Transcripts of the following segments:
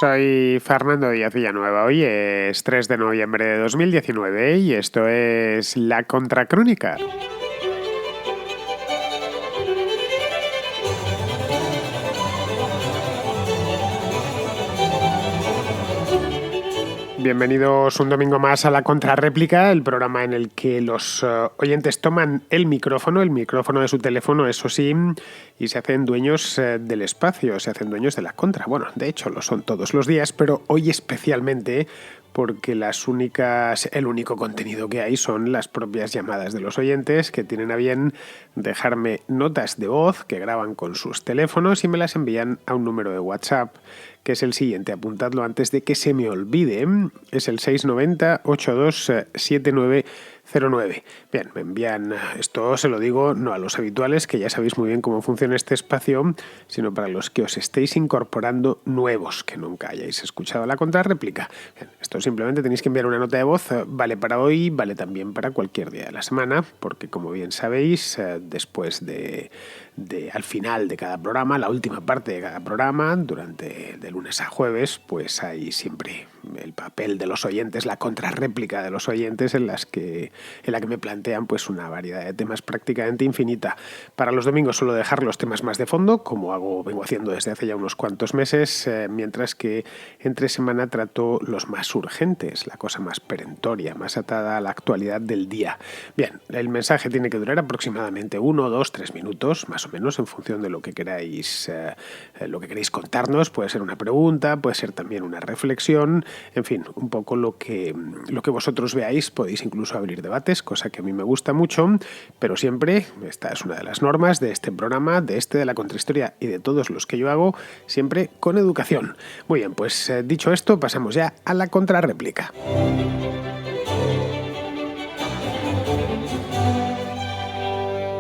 Soy Fernando Díaz Villanueva. Hoy es 3 de noviembre de 2019 y esto es La Contracrónica. Bienvenidos un domingo más a La Contrarréplica, el programa en el que los oyentes toman el micrófono de su teléfono, eso sí, y se hacen dueños del espacio, se hacen dueños de la contra. Bueno, de hecho lo son todos los días, pero hoy especialmente porque el único contenido que hay son las propias llamadas de los oyentes que tienen a bien dejarme notas de voz que graban con sus teléfonos y me las envían a un número de WhatsApp que es el siguiente, apuntadlo antes de que se me olvide, es el 690 827909. Bien, me envían, esto se lo digo no a los habituales, que ya sabéis muy bien cómo funciona este espacio, sino para los que os estéis incorporando nuevos, que nunca hayáis escuchado la contrarréplica. Bien, esto simplemente tenéis que enviar una nota de voz, vale para hoy, vale también para cualquier día de la semana, porque como bien sabéis, después de al final de cada programa, la última parte de cada programa, durante de lunes a jueves, pues hay siempre el papel de los oyentes, la contrarréplica de los oyentes en la que me plantean pues una variedad de temas prácticamente infinita. Para los domingos suelo dejar los temas más de fondo, como vengo haciendo desde hace ya unos cuantos meses, mientras que entre semana trato los más urgentes, la cosa más perentoria, más atada a la actualidad del día. Bien, el mensaje tiene que durar aproximadamente 1, 2, 3 minutos, más o menos en función de lo que queráis contarnos. Puede ser una pregunta, puede ser también una reflexión, en fin, un poco lo que vosotros veáis. Podéis incluso abrir debates, cosa que a mí me gusta mucho, pero siempre, esta es una de las normas de este programa, de la Contrahistoria y de todos los que yo hago, siempre con educación. Muy bien, pues dicho esto, pasamos ya a la contrarréplica.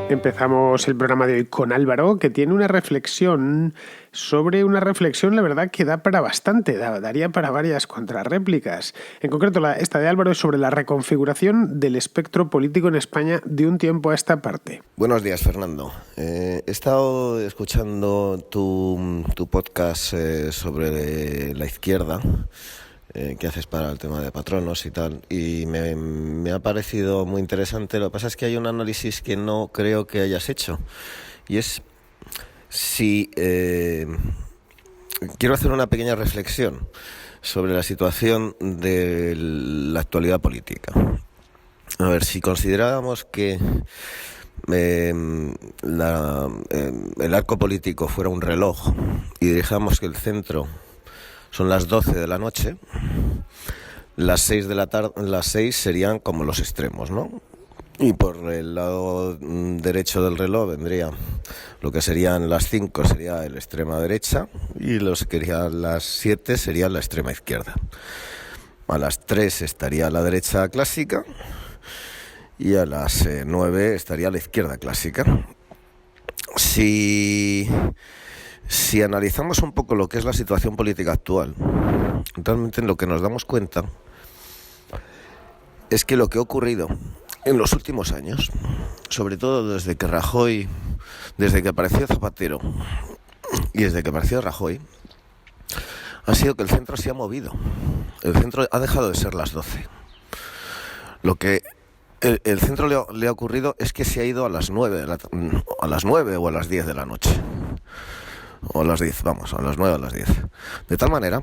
Empezamos el programa de hoy con Álvaro, que tiene una reflexión, la verdad, que da para bastante, daría para varias contrarréplicas. En concreto, esta de Álvaro es sobre la reconfiguración del espectro político en España de un tiempo a esta parte. Buenos días, Fernando. He estado escuchando tu podcast sobre la izquierda, que haces para el tema de patronos y tal, y me ha parecido muy interesante. Lo que pasa es que hay un análisis que no creo que hayas hecho, y es si quiero hacer una pequeña reflexión sobre la situación de la actualidad política. A ver, si considerábamos que el arco político fuera un reloj y dijéramos que el centro son las 12 de la noche, las 6 de la tarde, las 6 serían como los extremos, ¿no? Y por el lado derecho del reloj vendría lo que serían las 5, sería la extrema derecha, y los que serían las 7 sería la extrema izquierda. A las 3 estaría la derecha clásica y a las 9 estaría la izquierda clásica. Si analizamos un poco lo que es la situación política actual, realmente lo que nos damos cuenta es que lo que ha ocurrido en los últimos años, sobre todo desde que apareció Zapatero y desde que apareció Rajoy, ha sido que el centro se ha movido. El centro ha dejado de ser las 12. Lo que el centro le ha ocurrido es que se ha ido a las 9 o a las 10 de la noche. O a las 10, a las 9 o a las 10. De tal manera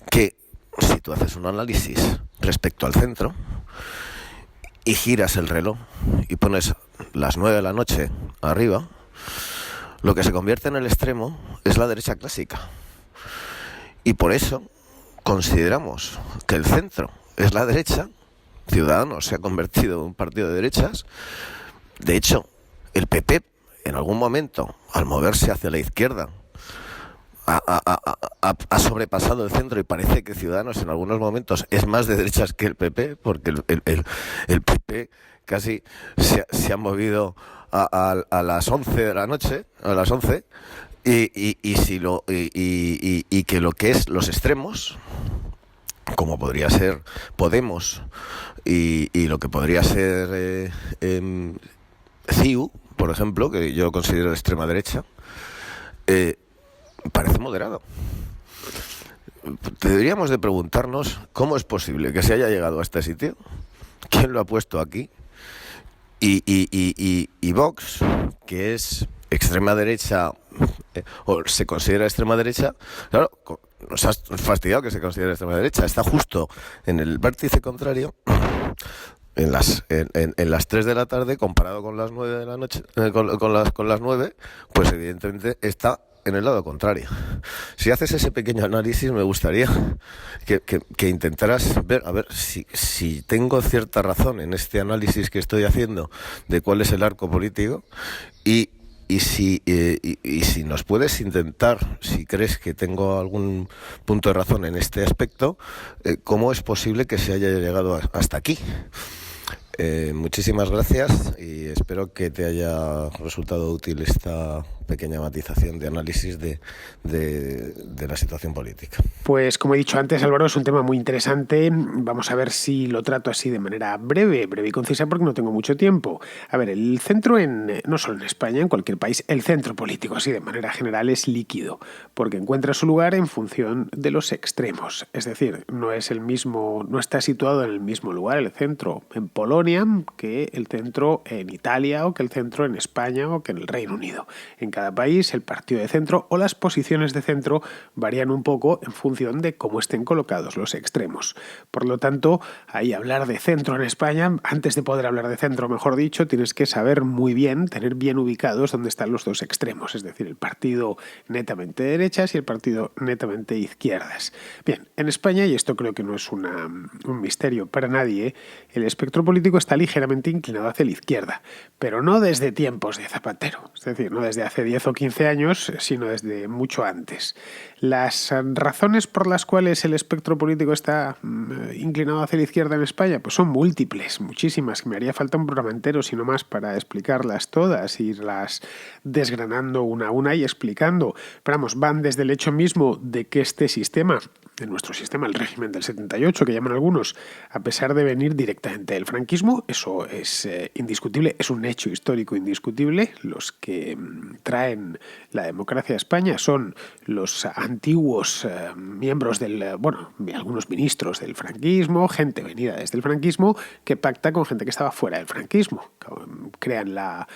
que si tú haces un análisis respecto al centro y giras el reloj y pones las 9 de la noche arriba, lo que se convierte en el extremo es la derecha clásica. Y por eso consideramos que el centro es la derecha. Ciudadanos se ha convertido en un partido de derechas. De hecho, el PP en algún momento, al moverse hacia la izquierda, ha sobrepasado el centro, y parece que Ciudadanos en algunos momentos es más de derechas que el PP, porque el PP casi se ha movido a las 11 de la noche, a las 11, y que lo que es los extremos, como podría ser Podemos y lo que podría ser CiU, por ejemplo, que yo considero de extrema derecha, parece moderado. Deberíamos de preguntarnos cómo es posible que se haya llegado a este sitio, quién lo ha puesto aquí, y Vox, que es extrema derecha, o se considera extrema derecha, claro, nos ha fastidiado que se considere extrema derecha, está justo en el vértice contrario. En las 3 de la tarde, comparado con las 9 de la noche, con las 9, pues evidentemente está en el lado contrario. Si haces ese pequeño análisis, me gustaría que intentaras ver, a ver si tengo cierta razón en este análisis que estoy haciendo de cuál es el arco político y si nos puedes intentar, si crees que tengo algún punto de razón en este aspecto, cómo es posible que se haya llegado hasta aquí. Muchísimas gracias y espero que te haya resultado útil esta pequeña matización de análisis de la situación política. Pues como he dicho antes, Álvaro, es un tema muy interesante. Vamos a ver si lo trato así de manera breve y concisa porque no tengo mucho tiempo. A ver, el centro, no solo en España, en cualquier país, el centro político así de manera general es líquido porque encuentra su lugar en función de los extremos. Es decir, no está situado en el mismo lugar el centro en Polonia que el centro en Italia o que el centro en España o que en el Reino Unido. En cada país el partido de centro o las posiciones de centro varían un poco en función de cómo estén colocados los extremos. Por lo tanto, ahí hablar de centro en España, antes de poder hablar de centro, mejor dicho, tienes que saber muy bien, tener bien ubicados dónde están los dos extremos, es decir, el partido netamente de derechas y el partido netamente de izquierdas. Bien, en España, y esto creo que no es un misterio para nadie, el espectro político está ligeramente inclinado hacia la izquierda, pero no desde tiempos de Zapatero, es decir, no desde hace 10 o 15 años, sino desde mucho antes. Las razones por las cuales el espectro político está inclinado hacia la izquierda en España pues son múltiples, muchísimas, que me haría falta un programa entero, sino más para explicarlas todas, irlas desgranando una a una y explicando. Pero vamos, van desde el hecho mismo de que este sistema, de nuestro sistema, el régimen del 78, que llaman algunos, a pesar de venir directamente del franquismo, eso es indiscutible, es un hecho histórico indiscutible. Los que traen la democracia a España son los antiguos miembros algunos ministros del franquismo, gente venida desde el franquismo, que pacta con gente que estaba fuera del franquismo. Crean la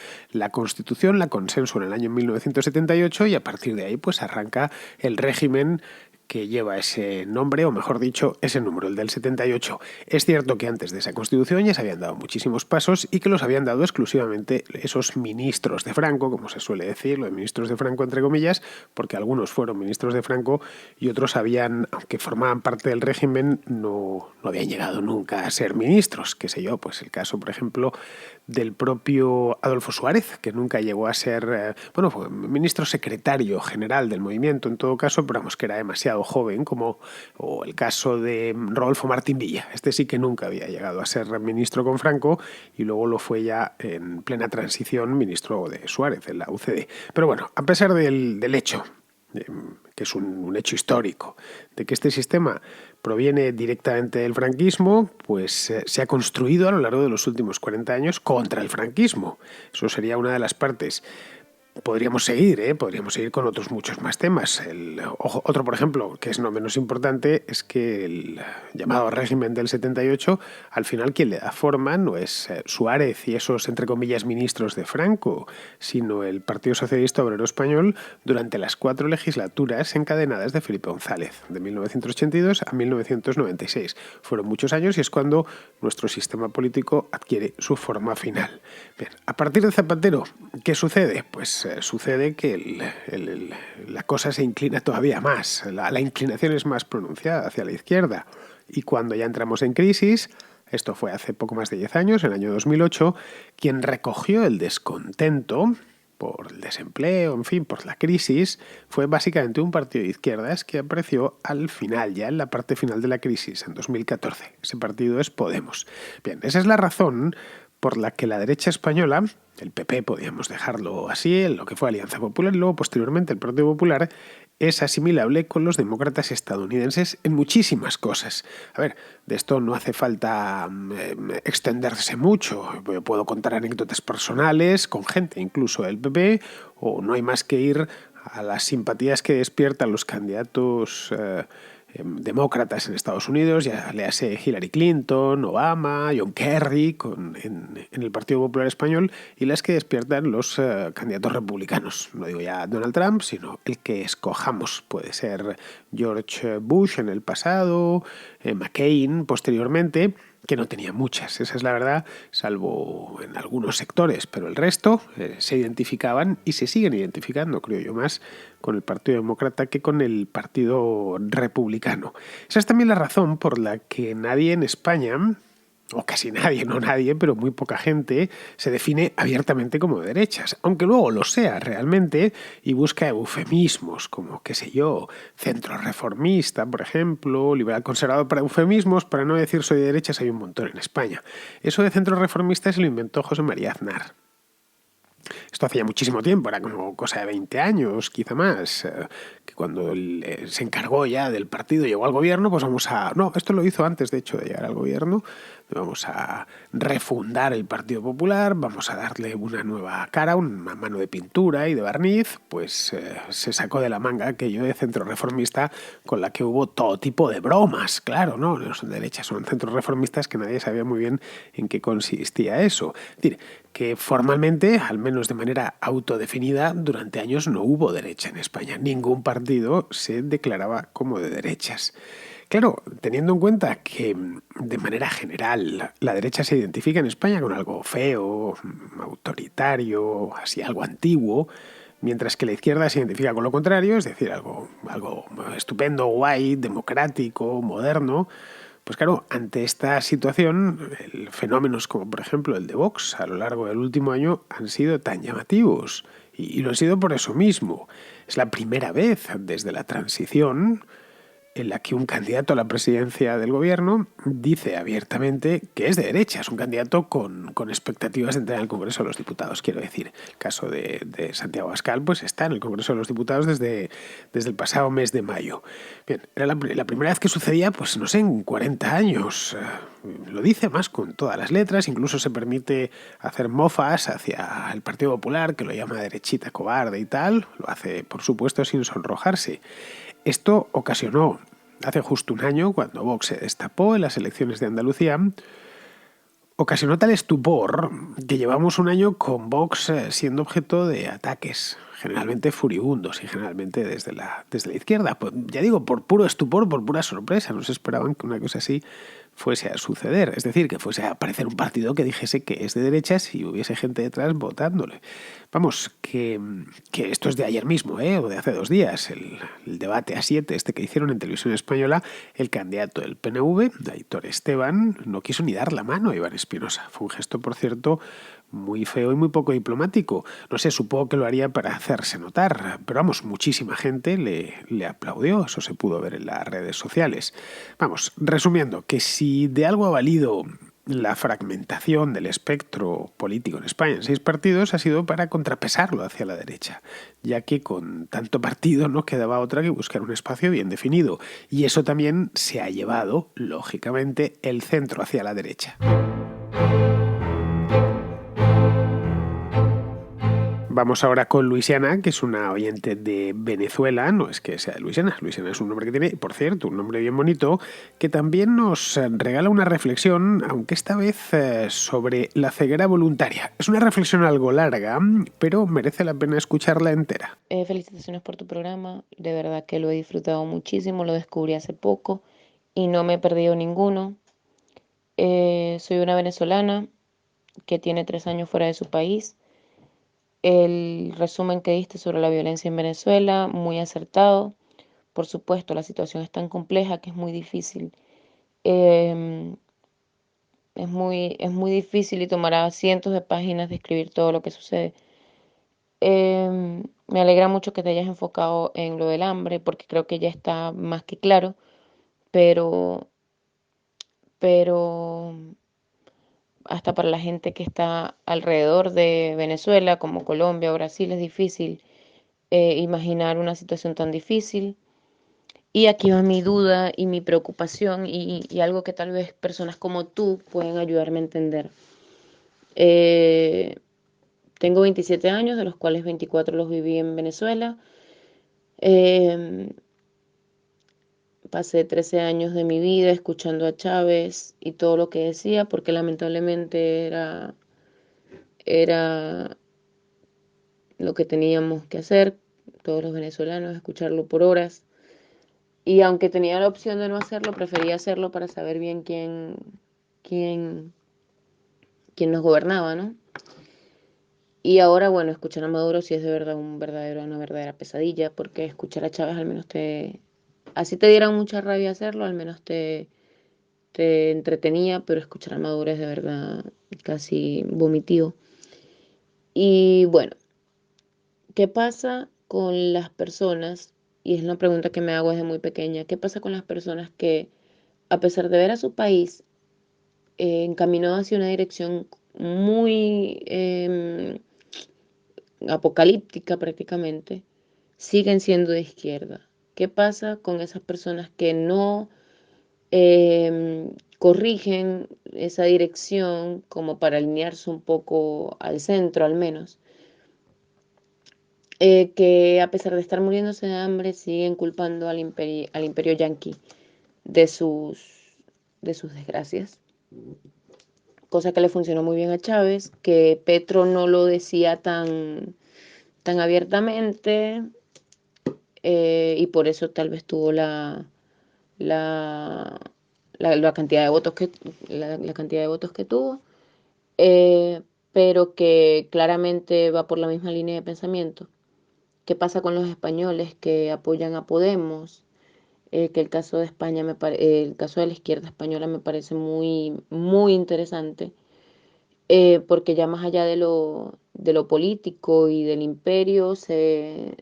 Constitución, la Consenso en el año 1978 y a partir de ahí pues arranca el régimen que lleva ese nombre, o mejor dicho, ese número, el del 78. Es cierto que antes de esa Constitución ya se habían dado muchísimos pasos y que los habían dado exclusivamente esos ministros de Franco, como se suele decir, lo de ministros de Franco entre comillas, porque algunos fueron ministros de Franco y otros aunque formaban parte del régimen, no habían llegado nunca a ser ministros. Qué sé yo, pues el caso, por ejemplo, del propio Adolfo Suárez, que nunca llegó a ser, fue ministro secretario general del movimiento en todo caso, pero vamos, que era demasiado joven, o el caso de Rodolfo Martín Villa. Este sí que nunca había llegado a ser ministro con Franco y luego lo fue ya en plena transición ministro de Suárez en la UCD. Pero bueno, a pesar del hecho, que es un hecho histórico, de que este sistema proviene directamente del franquismo, pues se ha construido a lo largo de los últimos 40 años contra el franquismo. Eso sería una de las partes. Podríamos seguir con otros muchos más temas. Otro, por ejemplo, que es no menos importante, es que el llamado régimen del 78, al final quien le da forma no es Suárez y esos, entre comillas, ministros de Franco, sino el Partido Socialista Obrero Español durante las 4 legislaturas encadenadas de Felipe González, de 1982 a 1996. Fueron muchos años y es cuando nuestro sistema político adquiere su forma final. Bien, a partir de Zapatero, ¿qué sucede? Pues sucede que la cosa se inclina todavía más, la inclinación es más pronunciada hacia la izquierda. Y cuando ya entramos en crisis, esto fue hace poco más de 10 años, en el año 2008, quien recogió el descontento por el desempleo, en fin, por la crisis, fue básicamente un partido de izquierdas que apareció al final, ya en la parte final de la crisis, en 2014. Ese partido es Podemos. Bien, esa es la razón por la que la derecha española, el PP podríamos dejarlo así, en lo que fue Alianza Popular y luego posteriormente el Partido Popular, es asimilable con los demócratas estadounidenses en muchísimas cosas. A ver, de esto no hace falta extenderse mucho. Yo puedo contar anécdotas personales con gente, incluso del PP, o no hay más que ir a las simpatías que despiertan los candidatos demócratas en Estados Unidos, ya le hace Hillary Clinton, Obama, John Kerry en el Partido Popular Español, y las que despiertan los candidatos republicanos. No digo ya Donald Trump, sino el que escojamos. Puede ser George Bush en el pasado, McCain posteriormente, que no tenía muchas, esa es la verdad, salvo en algunos sectores, pero el resto se identificaban y se siguen identificando, creo yo, más con el Partido Demócrata que con el Partido Republicano. Esa es también la razón por la que nadie en España, o casi nadie, no nadie, pero muy poca gente, se define abiertamente como de derechas, aunque luego lo sea realmente y busca eufemismos como, qué sé yo, centro reformista, por ejemplo, liberal conservador. Para eufemismos, para no decir soy de derechas, hay un montón en España. Eso de centro reformista se lo inventó José María Aznar. Esto hacía muchísimo tiempo, era como cosa de 20 años, quizá más, que cuando se encargó ya del partido, llegó al gobierno, pues vamos a... No, esto lo hizo antes, de hecho, de llegar al gobierno. Vamos a refundar el Partido Popular, vamos a darle una nueva cara, una mano de pintura y de barniz. Pues se sacó de la manga aquello de centro reformista, con la que hubo todo tipo de bromas, claro, ¿no? No son derechas, son centros reformistas que nadie sabía muy bien en qué consistía eso. Es decir, que formalmente, al menos de manera autodefinida, durante años no hubo derecha en España. Ningún partido se declaraba como de derechas. Claro, teniendo en cuenta que de manera general la derecha se identifica en España con algo feo, autoritario, así algo antiguo, mientras que la izquierda se identifica con lo contrario, es decir, algo estupendo, guay, democrático, moderno. Pues claro, ante esta situación, fenómenos como por ejemplo el de Vox a lo largo del último año han sido tan llamativos. Y lo han sido por eso mismo. Es la primera vez desde la transición en la que un candidato a la presidencia del gobierno dice abiertamente que es de derecha, es un candidato con expectativas de entrar al Congreso de los Diputados, quiero decir. El caso de Santiago Abascal pues está en el Congreso de los Diputados desde el pasado mes de mayo. Bien, era la primera vez que sucedía, pues no sé, en 40 años. Lo dice más con todas las letras, incluso se permite hacer mofas hacia el Partido Popular, que lo llama derechita cobarde y tal. Lo hace, por supuesto, sin sonrojarse. Esto ocasionó, hace justo un año, cuando Vox se destapó en las elecciones de Andalucía, ocasionó tal estupor que llevamos un año con Vox siendo objeto de ataques, generalmente furibundos y generalmente desde la izquierda. Pues, ya digo, por puro estupor, por pura sorpresa. No se esperaban que una cosa así fuese a suceder. Es decir, que fuese a aparecer un partido que dijese que es de derechas y hubiese gente detrás votándole. Vamos, que esto es de ayer mismo, o de hace 2 días. El debate A7 que hicieron en Televisión Española, el candidato del PNV, Aitor Esteban, no quiso ni dar la mano a Iván Espinosa. Fue un gesto, por cierto, muy feo y muy poco diplomático. No sé, supongo que lo haría para hacerse notar, pero vamos, muchísima gente le aplaudió, eso se pudo ver en las redes sociales. Vamos, resumiendo, que si de algo ha valido la fragmentación del espectro político en España en 6 partidos, ha sido para contrapesarlo hacia la derecha, ya que con tanto partido no quedaba otra que buscar un espacio bien definido, y eso también se ha llevado, lógicamente, el centro hacia la derecha. Vamos ahora con Luisiana, que es una oyente de Venezuela. No es que sea de Luisiana, Luisiana es un nombre que tiene, por cierto, un nombre bien bonito, que también nos regala una reflexión, aunque esta vez sobre la ceguera voluntaria. Es una reflexión algo larga, pero merece la pena escucharla entera. Felicitaciones por tu programa, de verdad que lo he disfrutado muchísimo, lo descubrí hace poco y no me he perdido ninguno. Soy una venezolana que tiene 3 años fuera de su país. El resumen que diste sobre la violencia en Venezuela, muy acertado. Por supuesto, la situación es tan compleja que es muy difícil. Es muy difícil y tomará cientos de páginas describir todo lo que sucede. Me alegra mucho que te hayas enfocado en lo del hambre, porque creo que ya está más que claro, pero, pero hasta para la gente que está alrededor de Venezuela, como Colombia o Brasil, es difícil imaginar una situación tan difícil. Y aquí va mi duda y mi preocupación y algo que tal vez personas como tú pueden ayudarme a entender. Tengo 27 años, de los cuales 24 los viví en Venezuela. Em, Pasé 13 años de mi vida escuchando a Chávez y todo lo que decía, porque lamentablemente era lo que teníamos que hacer, todos los venezolanos, escucharlo por horas. Y aunque tenía la opción de no hacerlo, prefería hacerlo para saber bien quién, quién nos gobernaba, ¿no? Y ahora, bueno, escuchar a Maduro sí es de verdad una verdadera pesadilla, porque escuchar a Chávez al menos así te diera mucha rabia hacerlo, al menos te entretenía, pero escuchar a Maduro es de verdad casi vomitivo. Y bueno, ¿qué pasa con las personas? Y es una pregunta que me hago desde muy pequeña. ¿Qué pasa con las personas que, a pesar de ver a su país encaminado hacia una dirección muy apocalíptica prácticamente, siguen siendo de izquierda? ¿Qué pasa con esas personas que no corrigen esa dirección como para alinearse un poco al centro al menos? Que a pesar de estar muriéndose de hambre, siguen culpando al imperio yanqui de de sus desgracias, cosa que le funcionó muy bien a Chávez, que Petro no lo decía tan abiertamente, y por eso tal vez tuvo la, la cantidad de votos la cantidad de votos que tuvo, eh, pero que claramente va por la misma línea de pensamiento. ¿Qué pasa con los españoles que apoyan a Podemos? Que el caso de España el caso de la izquierda española me parece muy interesante, porque ya más allá de lo político y del imperio, se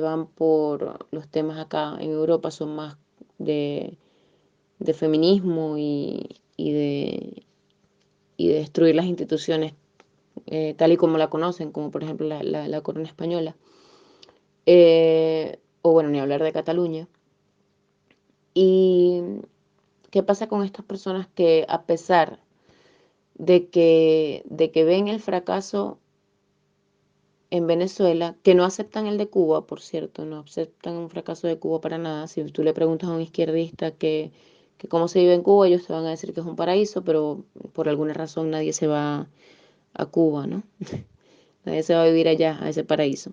van por los temas acá en Europa, son más de, de feminismo y de destruir las instituciones tal y como la conocen, como por ejemplo la corona española, o bueno, ni hablar de Cataluña. ¿Y qué pasa con estas personas que a pesar de que ven el fracaso en Venezuela, que no aceptan el de Cuba, por cierto, no aceptan un fracaso de Cuba para nada? Si tú le preguntas a un izquierdista que cómo se vive en Cuba, ellos te van a decir que es un paraíso, pero por alguna razón nadie se va a Cuba, ¿no? Nadie se va a vivir allá, a ese paraíso.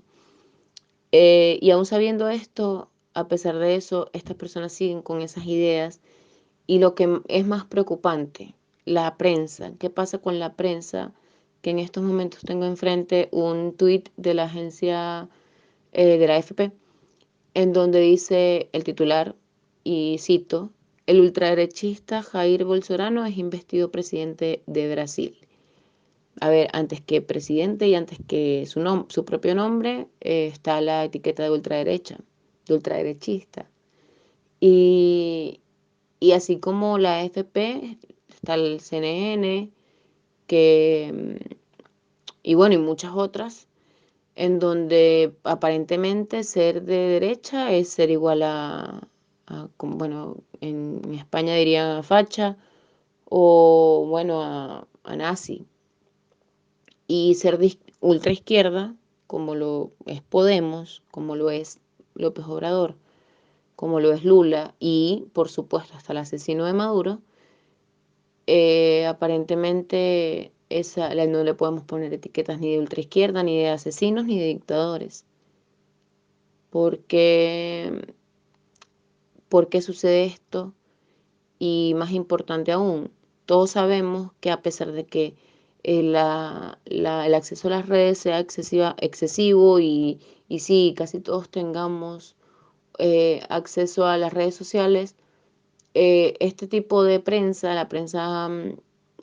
Y aún sabiendo esto, a pesar de eso, estas personas siguen con esas ideas. Y lo que es más preocupante, la prensa. ¿Qué pasa con la prensa? Que en estos momentos tengo enfrente un tuit de la agencia de la AFP, en donde dice el titular, y cito: el ultraderechista Jair Bolsonaro es investido presidente de Brasil. A ver, antes que presidente y antes que su propio nombre, está la etiqueta de ultraderecha, de ultraderechista. Y, y así como la AFP, está el CNN, y bueno, y muchas otras, en donde aparentemente ser de derecha es ser igual bueno, en España dirían a facha, o bueno, a nazi. Y ser de ultra izquierda, como lo es Podemos, como lo es López Obrador, como lo es Lula, y por supuesto hasta el asesino de Maduro, aparentemente no le podemos poner etiquetas ni de ultraizquierda, ni de asesinos, ni de dictadores. Porque, ¿por qué sucede esto? Y más importante aún, todos sabemos que a pesar de que el acceso a las redes sea excesivo y sí, casi todos tengamos acceso a las redes sociales, este tipo de prensa, la prensa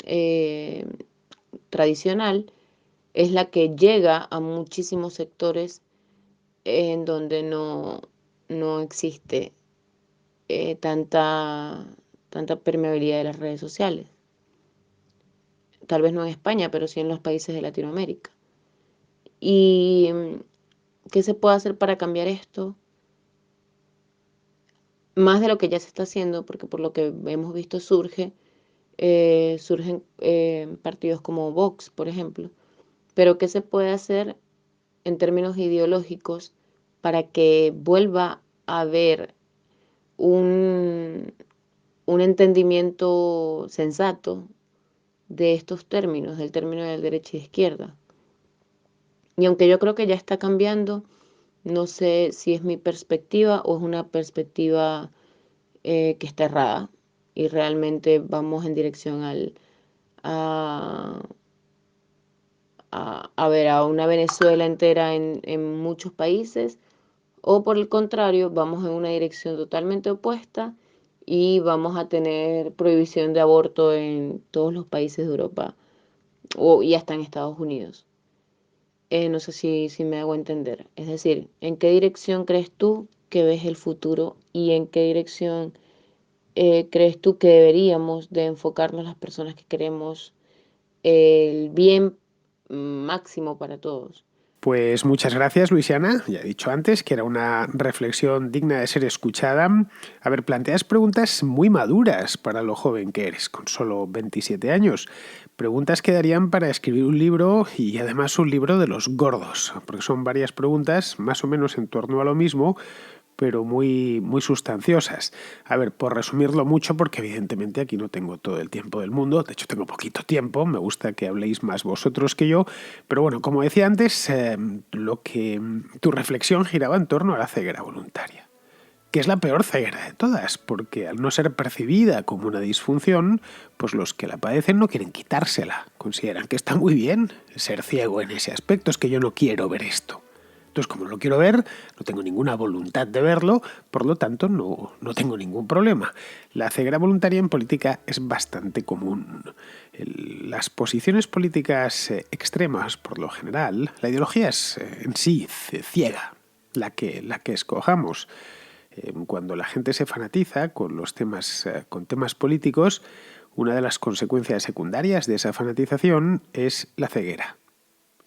eh, tradicional, es la que llega a muchísimos sectores en donde no existe tanta permeabilidad de las redes sociales. Tal vez no en España, pero sí en los países de Latinoamérica. ¿Y qué se puede hacer para cambiar esto? Más de lo que ya se está haciendo, porque por lo que hemos visto surgen partidos como Vox, por ejemplo. Pero ¿qué se puede hacer en términos ideológicos para que vuelva a haber un, un entendimiento sensato de estos términos, del término de derecha y de izquierda. Y aunque yo creo que ya está cambiando, no sé si es mi perspectiva o es una perspectiva que está errada y realmente vamos en dirección a, a ver a una Venezuela entera en muchos países, o por el contrario, vamos en una dirección totalmente opuesta y vamos a tener prohibición de aborto en todos los países de Europa y hasta en Estados Unidos. No sé si me hago entender. Es decir, ¿en qué dirección crees tú que ves el futuro y en qué dirección crees tú que deberíamos de enfocarnos las personas que queremos el bien máximo para todos? Pues muchas gracias, Luisiana. Ya he dicho antes que era una reflexión digna de ser escuchada. A ver, planteas preguntas muy maduras para lo joven que eres, con solo 27 años. Preguntas que darían para escribir un libro y además un libro de los gordos, porque son varias preguntas más o menos en torno a lo mismo, pero muy, muy sustanciosas. A ver, por resumirlo mucho, porque evidentemente aquí no tengo todo el tiempo del mundo, de hecho tengo poquito tiempo, me gusta que habléis más vosotros que yo, pero bueno, como decía antes, tu reflexión giraba en torno a la ceguera voluntaria, que es la peor ceguera de todas, porque al no ser percibida como una disfunción, pues los que la padecen no quieren quitársela, consideran que está muy bien ser ciego en ese aspecto, es que yo no quiero ver esto. Entonces, como no lo quiero ver, no tengo ninguna voluntad de verlo, por lo tanto no tengo ningún problema. La ceguera voluntaria en política es bastante común. Las posiciones políticas extremas, por lo general, la ideología es en sí ciega, la que escojamos. Cuando la gente se fanatiza con temas políticos, una de las consecuencias secundarias de esa fanatización es la ceguera.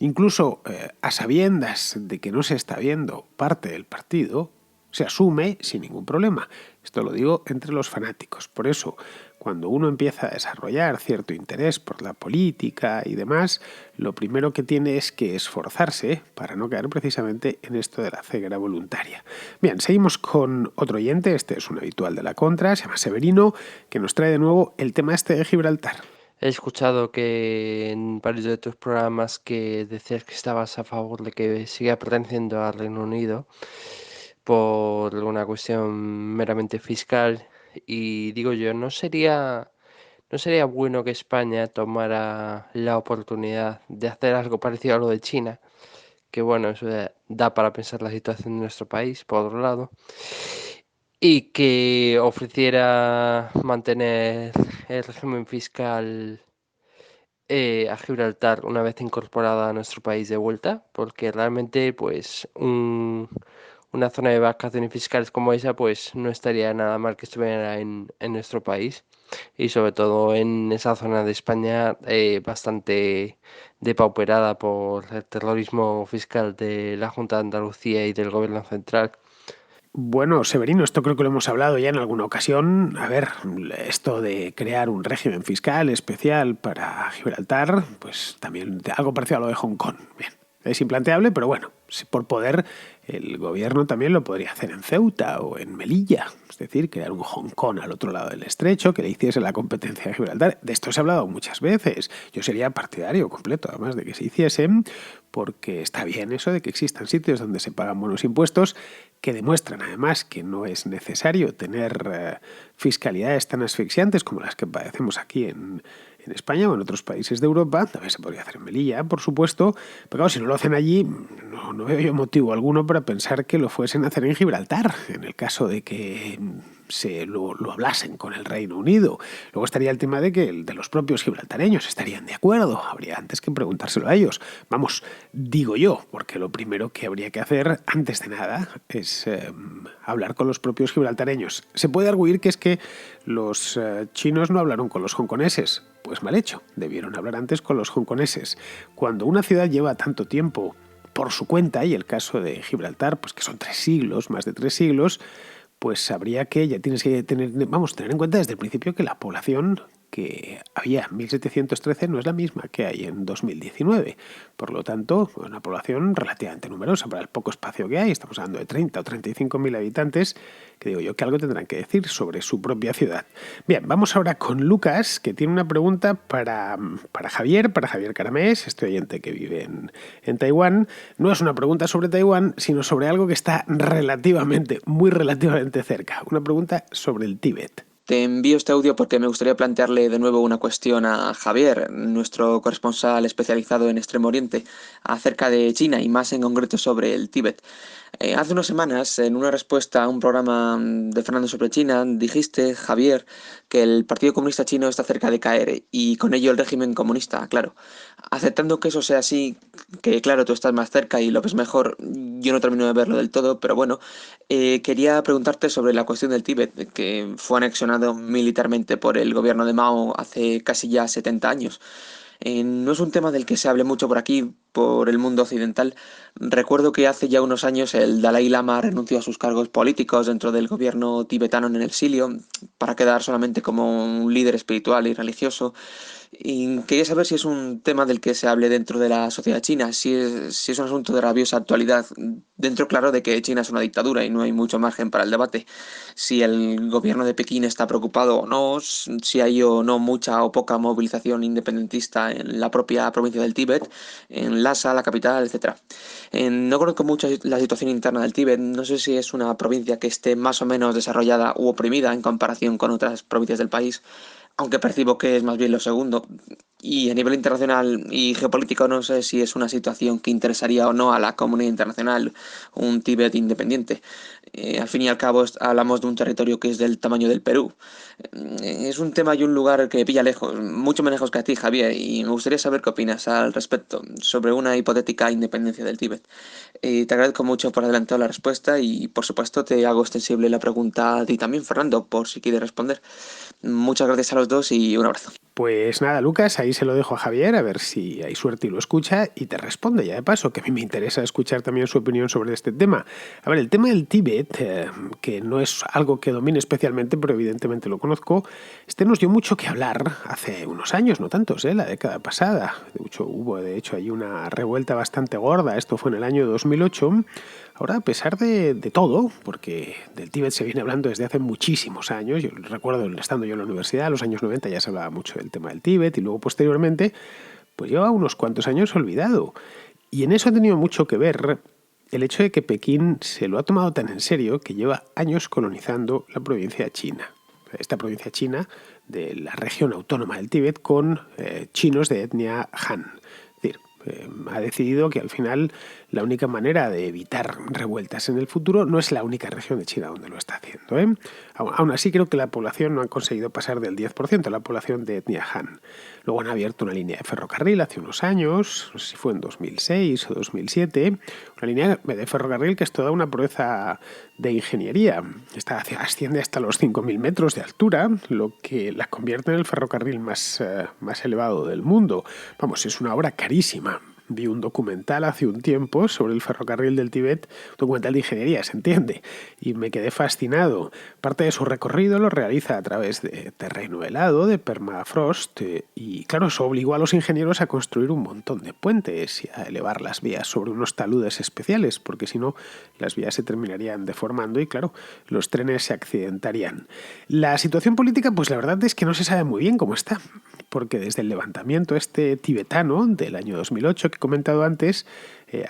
Incluso a sabiendas de que no se está viendo parte del partido, se asume sin ningún problema. Esto lo digo entre los fanáticos. Por eso, cuando uno empieza a desarrollar cierto interés por la política y demás, lo primero que tiene es que esforzarse para no caer precisamente en esto de la ceguera voluntaria. Bien, seguimos con otro oyente, este es un habitual de la Contra, se llama Severino, que nos trae de nuevo el tema este de Gibraltar. He escuchado que en varios de tus programas que decías que estabas a favor de que siga perteneciendo al Reino Unido por una cuestión meramente fiscal, y digo yo, ¿no sería bueno que España tomara la oportunidad de hacer algo parecido a lo de China? Que bueno, eso da para pensar la situación de nuestro país, por otro lado, y que ofreciera mantener el régimen fiscal a Gibraltar una vez incorporada a nuestro país de vuelta, porque realmente pues una zona de vacaciones fiscales como esa pues no estaría nada mal que estuviera en nuestro país, y sobre todo en esa zona de España bastante depauperada por el terrorismo fiscal de la Junta de Andalucía y del Gobierno Central. Bueno, Severino, esto creo que lo hemos hablado ya en alguna ocasión. A ver, esto de crear un régimen fiscal especial para Gibraltar, pues también algo parecido a lo de Hong Kong. Bien, es implanteable, pero bueno, por poder, el gobierno también lo podría hacer en Ceuta o en Melilla. Es decir, crear un Hong Kong al otro lado del estrecho que le hiciese la competencia a Gibraltar. De esto se ha hablado muchas veces. Yo sería partidario completo, además, de que se hiciesen, porque está bien eso de que existan sitios donde se pagan buenos impuestos, que demuestran además que no es necesario tener fiscalidades tan asfixiantes como las que padecemos aquí en España o en otros países de Europa. También se podría hacer en Melilla, por supuesto, pero claro, si no lo hacen allí, no veo yo motivo alguno para pensar que lo fuesen a hacer en Gibraltar, en el caso de que lo hablasen con el Reino Unido. Luego estaría el tema de los propios gibraltareños estarían de acuerdo. Habría antes que preguntárselo a ellos. Vamos, digo yo, porque lo primero que habría que hacer, antes de nada, es hablar con los propios gibraltareños. Se puede arguir que es que los chinos no hablaron con los hongkoneses. Pues mal hecho, debieron hablar antes con los hongkoneses. Cuando una ciudad lleva tanto tiempo por su cuenta, y el caso de Gibraltar, pues que son 3 siglos, más de 3 siglos, pues habría que, ya tienes que tener en cuenta desde el principio que la población que había en 1713 no es la misma que hay en 2019. Por lo tanto, una población relativamente numerosa para el poco espacio que hay. Estamos hablando de 30 o 35.000 habitantes, que digo yo que algo tendrán que decir sobre su propia ciudad. Bien, vamos ahora con Lucas, que tiene una pregunta para Javier Caramés, este oyente que vive en Taiwán. No es una pregunta sobre Taiwán, sino sobre algo que está muy relativamente cerca. Una pregunta sobre el Tíbet. Te envío este audio porque me gustaría plantearle de nuevo una cuestión a Javier, nuestro corresponsal especializado en Extremo Oriente, acerca de China y más en concreto sobre el Tíbet. Hace unas semanas, en una respuesta a un programa de Fernando sobre China, dijiste, Javier, que el Partido Comunista Chino está cerca de caer y con ello el régimen comunista, claro. Aceptando que eso sea así, que claro, tú estás más cerca y lo ves mejor, yo no termino de verlo del todo, pero bueno, quería preguntarte sobre la cuestión del Tíbet, que fue anexionado militarmente por el gobierno de Mao hace casi ya 70 años. No es un tema del que se hable mucho por aquí, por el mundo occidental. Recuerdo que hace ya unos años el Dalai Lama renunció a sus cargos políticos dentro del gobierno tibetano en el exilio para quedar solamente como un líder espiritual y religioso. Y quería saber si es un tema del que se hable dentro de la sociedad china, si es un asunto de rabiosa actualidad, dentro claro de que China es una dictadura y no hay mucho margen para el debate. Si el gobierno de Pekín está preocupado o no, si hay o no mucha o poca movilización independentista en la propia provincia del Tíbet, en Lhasa, la capital, etc. No conozco mucho la situación interna del Tíbet, no sé si es una provincia que esté más o menos desarrollada u oprimida en comparación con otras provincias del país, aunque percibo que es más bien lo segundo. Y a nivel internacional y geopolítico no sé si es una situación que interesaría o no a la comunidad internacional, un Tíbet independiente. Al fin y al cabo hablamos de un territorio que es del tamaño del Perú. Es un tema y un lugar que pilla lejos, mucho más lejos que a ti, Javier, y me gustaría saber qué opinas al respecto sobre una hipotética independencia del Tíbet. Te agradezco mucho por adelantado la respuesta y por supuesto te hago extensible la pregunta a ti también, Fernando, por si quieres responder. Muchas gracias a los dos y un abrazo. Pues nada, Lucas, ahí se lo dejo a Javier, a ver si hay suerte y lo escucha y te responde ya de paso, que a mí me interesa escuchar también su opinión sobre este tema. A ver, el tema del Tíbet, que no es algo que domine especialmente, pero evidentemente lo conozco, nos dio mucho que hablar hace unos años, no tantos, la década pasada. De hecho, hay una revuelta bastante gorda, esto fue en el año 2008. Ahora, a pesar de todo, porque del Tíbet se viene hablando desde hace muchísimos años, yo recuerdo estando yo en la universidad, en los años 90 ya se hablaba mucho del tema del Tíbet y luego posteriormente, pues lleva unos cuantos años olvidado. Y en eso ha tenido mucho que ver el hecho de que Pekín se lo ha tomado tan en serio que lleva años colonizando la provincia china. Esta provincia china de la región autónoma del Tíbet con chinos de etnia Han. Es decir, ha decidido que al final la única manera de evitar revueltas en el futuro no es la única región de China donde lo está haciendo. Aún así creo que la población no ha conseguido pasar del 10%, la población de etnia Han. Luego han abierto una línea de ferrocarril hace unos años, no sé si fue en 2006 o 2007, una línea de ferrocarril que es toda una proeza de ingeniería. Asciende hasta los 5.000 metros de altura, lo que la convierte en el ferrocarril más elevado del mundo. Vamos, es una obra carísima. Vi un documental hace un tiempo sobre el ferrocarril del Tíbet, un documental de ingeniería, se entiende, y me quedé fascinado. Parte de su recorrido lo realiza a través de terreno helado, de permafrost, y claro, eso obligó a los ingenieros a construir un montón de puentes y a elevar las vías sobre unos taludes especiales, porque si no, las vías se terminarían deformando y claro, los trenes se accidentarían. La situación política, pues la verdad es que no se sabe muy bien cómo está, porque desde el levantamiento tibetano del año 2008 que he comentado antes,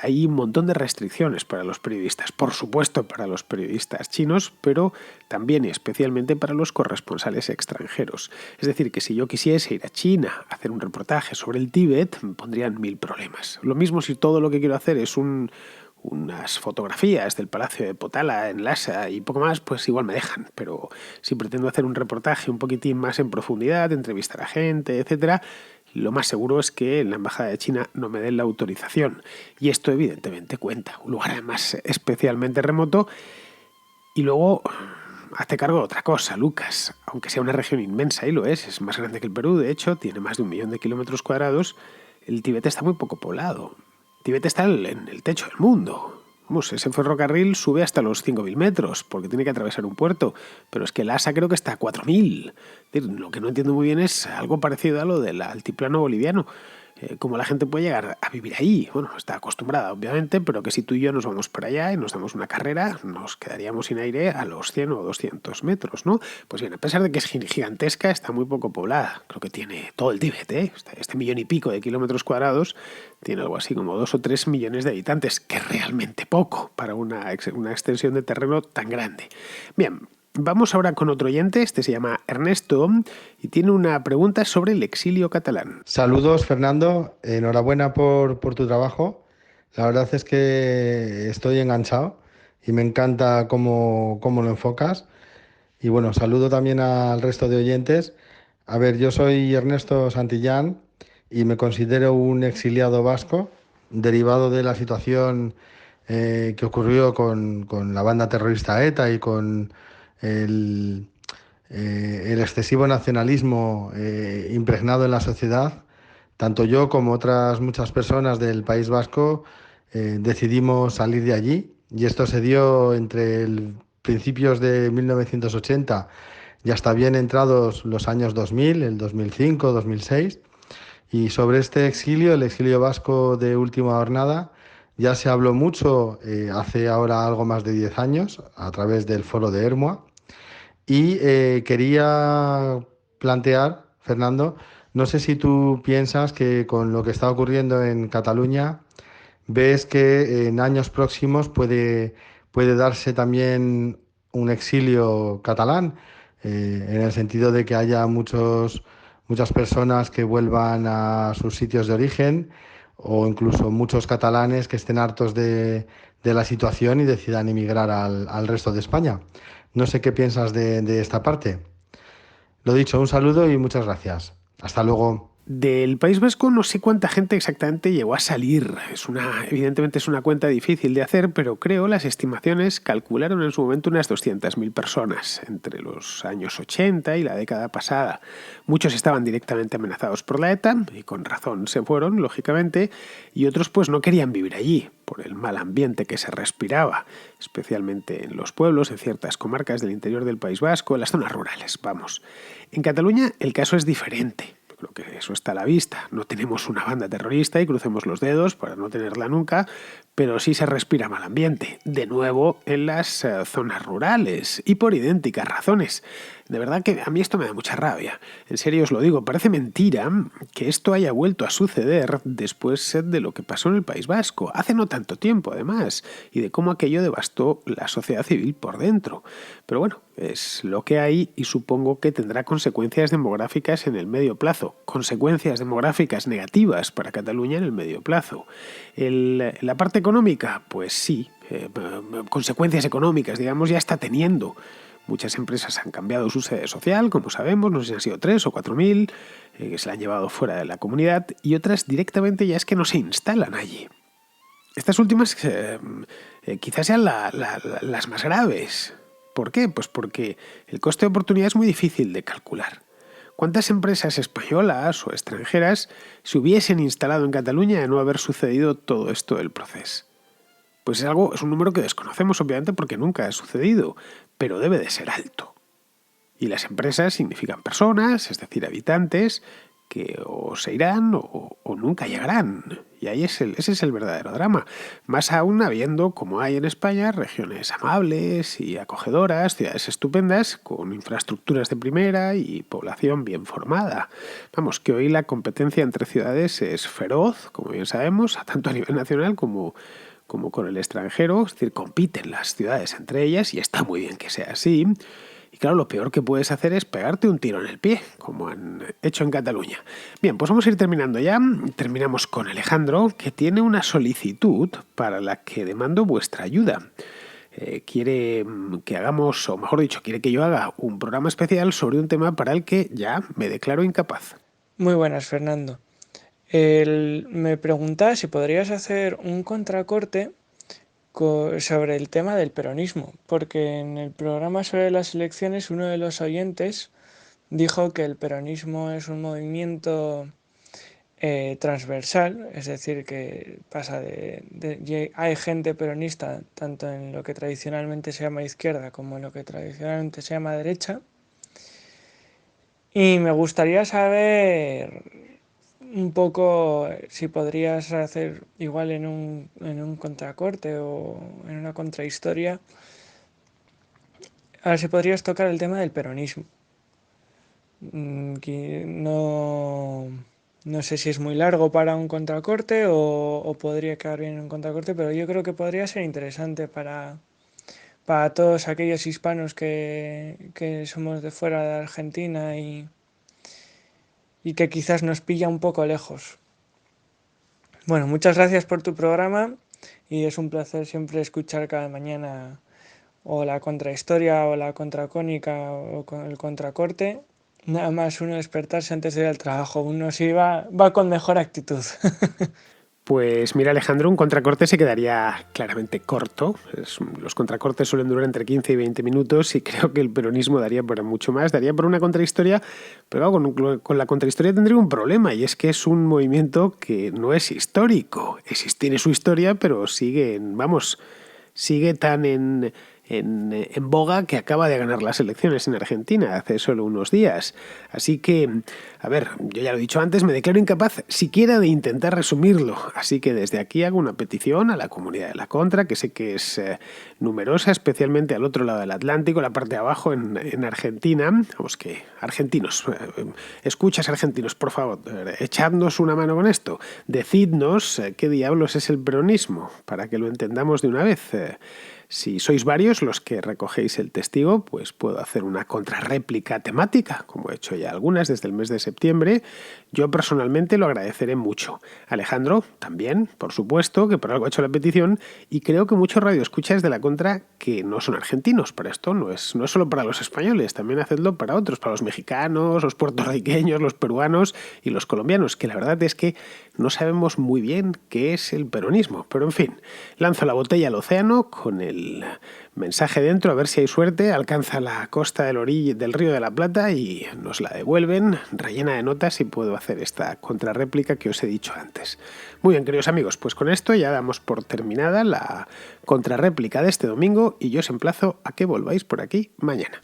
hay un montón de restricciones para los periodistas, por supuesto para los periodistas chinos, pero también y especialmente para los corresponsales extranjeros. Es decir, que si yo quisiese ir a China a hacer un reportaje sobre el Tíbet, me pondrían 1000 problemas. Lo mismo si todo lo que quiero hacer es unas fotografías del Palacio de Potala en Lhasa y poco más, pues igual me dejan. Pero si pretendo hacer un reportaje un poquitín más en profundidad, entrevistar a gente, etcétera, lo más seguro es que en la Embajada de China no me den la autorización. Y esto evidentemente cuenta. Un lugar además especialmente remoto. Y luego hazte cargo de otra cosa, Lucas. Aunque sea una región inmensa, y lo es más grande que el Perú, de hecho, tiene más de 1 millón de kilómetros cuadrados, el Tíbet está muy poco poblado. Tíbet está en el techo del mundo. Vamos, ese ferrocarril sube hasta los 5.000 metros, porque tiene que atravesar un puerto, pero es que el ASA creo que está a 4.000. Es decir, lo que no entiendo muy bien es algo parecido a lo del altiplano boliviano. Cómo la gente puede llegar a vivir ahí. Bueno, está acostumbrada, obviamente, pero que si tú y yo nos vamos para allá y nos damos una carrera, nos quedaríamos sin aire a los 100 o 200 metros, ¿no? Pues bien, a pesar de que es gigantesca, está muy poco poblada. Creo que tiene todo el Tíbet, ¿eh? Este 1.000.000 y pico de kilómetros cuadrados tiene algo así como 2 o 3 millones de habitantes, que es realmente poco para una extensión de terreno tan grande. Bien. Vamos ahora con otro oyente, este se llama Ernesto y tiene una pregunta sobre el exilio catalán. Saludos, Fernando, enhorabuena por tu trabajo. La verdad es que estoy enganchado y me encanta cómo lo enfocas. Y bueno, saludo también al resto de oyentes. A ver, yo soy Ernesto Santillán y me considero un exiliado vasco, derivado de la situación que ocurrió con la banda terrorista ETA y con el, el excesivo nacionalismo impregnado en la sociedad. Tanto yo como otras muchas personas del País Vasco decidimos salir de allí, y esto se dio entre principios de 1980 y hasta bien entrados los años 2000, el 2005, 2006. Y sobre este exilio, el exilio vasco de última jornada, ya se habló mucho hace ahora algo más de 10 años a través del foro de Ermua. Y quería plantear, Fernando, no sé si tú piensas que con lo que está ocurriendo en Cataluña, ves que en años próximos puede darse también un exilio catalán, en el sentido de que haya muchas personas que vuelvan a sus sitios de origen, o incluso muchos catalanes que estén hartos de la situación y decidan emigrar al resto de España. No sé qué piensas de esta parte. Lo dicho, un saludo y muchas gracias. Hasta luego. Del País Vasco no sé cuánta gente exactamente llegó a salir. Evidentemente es una cuenta difícil de hacer, pero creo las estimaciones calcularon en su momento unas 200.000 personas entre los años 80 y la década pasada. Muchos estaban directamente amenazados por la ETA y con razón se fueron, lógicamente, y otros pues no querían vivir allí por el mal ambiente que se respiraba, especialmente en los pueblos, en ciertas comarcas del interior del País Vasco, en las zonas rurales, vamos. En Cataluña el caso es diferente. Creo que eso está a la vista. No tenemos una banda terrorista y crucemos los dedos para no tenerla nunca, pero sí se respira mal ambiente. De nuevo en las zonas rurales y por idénticas razones. De verdad que a mí esto me da mucha rabia. En serio os lo digo, parece mentira que esto haya vuelto a suceder después de lo que pasó en el País Vasco. Hace no tanto tiempo, además, y de cómo aquello devastó la sociedad civil por dentro. Pero bueno, es lo que hay y supongo que tendrá consecuencias demográficas en el medio plazo. Consecuencias demográficas negativas para Cataluña en el medio plazo. La parte económica, pues sí, consecuencias económicas, digamos, ya está teniendo. Muchas empresas han cambiado su sede social, como sabemos, no sé si han sido 3 o 4.000, que se la han llevado fuera de la comunidad, y otras directamente ya es que no se instalan allí. Estas últimas quizás sean las más graves. ¿Por qué? Pues porque el coste de oportunidad es muy difícil de calcular. ¿Cuántas empresas españolas o extranjeras se hubiesen instalado en Cataluña de no haber sucedido todo esto del proceso? Pues es un número que desconocemos, obviamente, porque nunca ha sucedido, pero debe de ser alto. Y las empresas significan personas, es decir, habitantes, que o se irán o nunca llegarán. Y ahí ese es el verdadero drama. Más aún habiendo, como hay en España, regiones amables y acogedoras, ciudades estupendas, con infraestructuras de primera y población bien formada. Vamos, que hoy la competencia entre ciudades es feroz, como bien sabemos, tanto a nivel nacional como con el extranjero, es decir, compiten las ciudades entre ellas y está muy bien que sea así. Y claro, lo peor que puedes hacer es pegarte un tiro en el pie, como han hecho en Cataluña. Bien, pues vamos a ir terminando ya. Terminamos con Alejandro, que tiene una solicitud para la que demando vuestra ayuda. Quiere que hagamos, o mejor dicho, quiere que yo haga un programa especial sobre un tema para el que ya me declaro incapaz. Muy buenas, Fernando. Él me preguntaba si podrías hacer un contracorte sobre el tema del peronismo, porque en el programa sobre las elecciones uno de los oyentes dijo que el peronismo es un movimiento transversal, es decir, que pasa hay gente peronista tanto en lo que tradicionalmente se llama izquierda como en lo que tradicionalmente se llama derecha. Y me gustaría saber un poco si podrías hacer igual en un contracorte o en una contrahistoria, a ver si podrías tocar el tema del peronismo. No sé si es muy largo para un contracorte o podría quedar bien en un contracorte, pero yo creo que podría ser interesante para todos aquellos hispanos que somos de fuera de Argentina y que quizás nos pilla un poco lejos. Bueno, muchas gracias por tu programa y es un placer siempre escuchar cada mañana o la contrahistoria o la contracónica o el contracorte. Nada más uno despertarse antes de ir al trabajo, uno sí va con mejor actitud. Pues mira, Alejandro, un contracorte se quedaría claramente corto. Los contracortes suelen durar entre 15 y 20 minutos y creo que el peronismo daría para mucho más, daría por una contrahistoria, pero con la contrahistoria tendría un problema y es que es un movimiento que no es histórico. Tiene su historia, pero sigue tan en boga que acaba de ganar las elecciones en Argentina hace solo unos días. Así que, a ver, yo ya lo he dicho antes, me declaro incapaz siquiera de intentar resumirlo. Así que desde aquí hago una petición a la comunidad de la Contra, que sé que es numerosa, especialmente al otro lado del Atlántico, la parte de abajo en Argentina. Vamos que, argentinos, escuchas argentinos, por favor, echadnos una mano con esto. Decidnos qué diablos es el peronismo, para que lo entendamos de una vez. Si sois varios los que recogéis el testigo, pues puedo hacer una contrarréplica temática, como he hecho ya algunas desde el mes de septiembre. Yo personalmente lo agradeceré mucho. Alejandro, también, por supuesto, que por algo ha hecho la petición, y creo que muchos radioescuchas de la Contra que no son argentinos. Para esto no es solo para los españoles, también hacedlo para otros, para los mexicanos, los puertorriqueños, los peruanos y los colombianos, que la verdad es que no sabemos muy bien qué es el peronismo. Pero en fin, lanzo la botella al océano con el mensaje dentro, a ver si hay suerte, alcanza la costa del Río de la Plata y nos la devuelven rellena de notas y puedo hacer esta contrarréplica que os he dicho antes. Muy bien, queridos amigos, pues con esto ya damos por terminada la contrarréplica de este domingo y yo os emplazo a que volváis por aquí mañana.